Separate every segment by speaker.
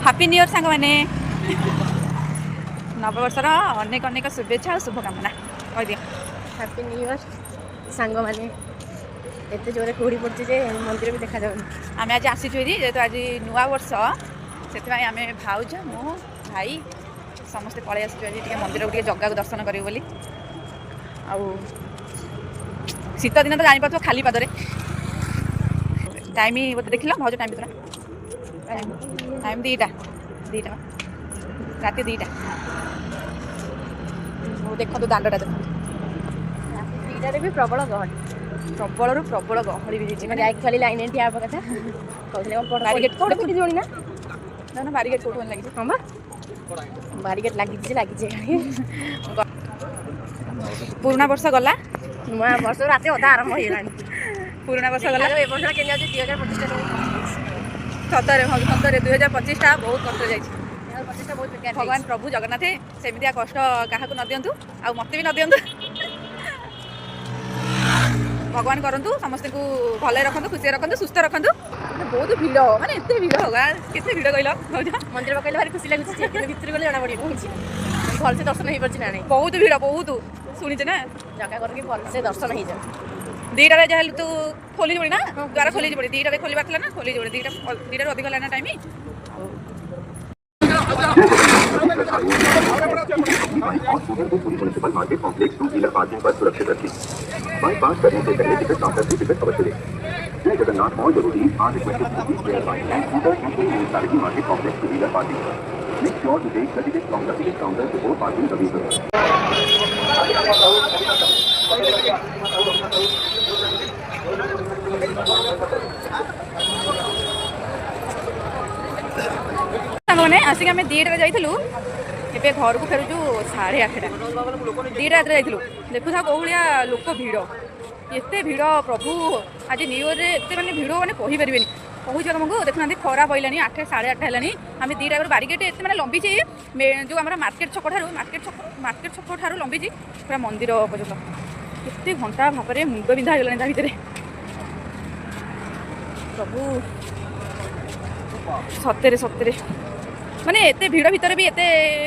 Speaker 1: Happy new year सांग मैंने नववर्षर अनेक अनेक शुभेच्छा और शुभकामना कह दियो।
Speaker 2: हैप्पी न्यू ईयर सांग मैंने एत जोरे कुड़ी पड़े जे मंदिर भी देखा जाऊनी।
Speaker 1: आम आज आसीचु जेहेतु आज नुआ वर्ष से आम भाउज मु भाई समस्ते पलि आसु आज मंदिर को जगह दर्शन करूँ बोली। शीत दिन तो जानी पार्थ खाली पादरे टाइम बोलते देख भाज टाइम पूरा टाइम दीटा राति 2टा देखो दांडा देख
Speaker 2: राति 2टारे भी प्रबल गहली
Speaker 1: प्रबल गहली भी
Speaker 2: जाए खाली लाइन ठिया कथा कहते बारिकेट कौन फुटी जोड़ी ना
Speaker 1: बारिकेट कौट लगी
Speaker 2: हाँ बारिकेट लगी
Speaker 1: पुराना वर्ष गला
Speaker 2: नुआ वर्ष राति अधा आरंभ हो
Speaker 1: पुराना वर्ष गला
Speaker 2: ए वर्ष के 2025
Speaker 1: सतरे सतरे 2025 बहुत कष्ट जाए
Speaker 2: बहुत बेकार
Speaker 1: भगवान प्रभु जगन्नाथ सेमिया कष्ट क्या न दिंतु आ मत भी न दिंतु भगवान करंतु समस्त को भले रखु खुशी रखु सुस्थ रखु बहुत भीड़ माने एत भीड़ होगा केते भीड़ कहल
Speaker 2: मंदिर पकड़े भारी खुशी लगे भितर गले जना पड़े भल से दर्शन हो पार्टी ना
Speaker 1: बहुत भीड़ बहुत शुणीचे ना
Speaker 2: जगह करके भल से दर्शन हो जाए
Speaker 1: 2टारे जहाँ तू खोली जोड़ी ना द्वारा खोली जोड़ी 2टारे खोल पार्ला ना खोली जोड़ी 2टारे अधिक है ना time
Speaker 3: municipal market complex 2 wheeler parking पर सुरक्षित रखें। बाईपास करने से पहले टिकट काउंटर से टिकट अवश्य लें। जय जगन्नाथ मॉल जरूरी आज market complex 2 wheeler parking make sure to take the ticket counter before parking the vehicle.
Speaker 1: मैंने आसिक आम 2टारे जाइलु ए घर को फेरुचु 8:30 2टा रात जाइलु देखु था कौ भाया लोक भीड़ एत भीड़ प्रभु आज न्यू ईयर एत मैंने भीड़ मैंने कहीपर कहूँ तुमको देखुना खरा पड़ा 8 8:30 है आम 2टा बारिकेट एत मैंने लंबी जो आम मार्केट छक ठार लंबी पूरा मंदिर पर्यटन एत घंटा भाव में मुंड बिंधा होगा भितर प्रभु सतरे सतरे माने एत भीड़ भितर भी एत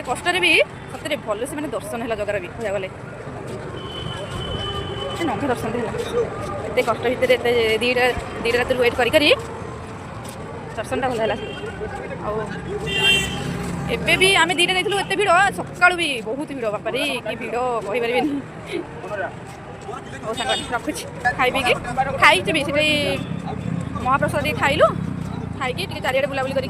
Speaker 1: कष्ट भी सतरे भल से मैंने दर्शन है जगार भी कह गले नंगा दर्शन है एत कष्ट भितर एत 2टा रात वेट करी दर्शन भल है भी आम 2टा जाइलु एत भीड़ सकालू भी बहुत भीड़ बापारी कि भीड़ कहीपर रखुच्छी खाई पी खाई महाप्रसाद खाइलु खाई चारिड़े बुलाबुली कर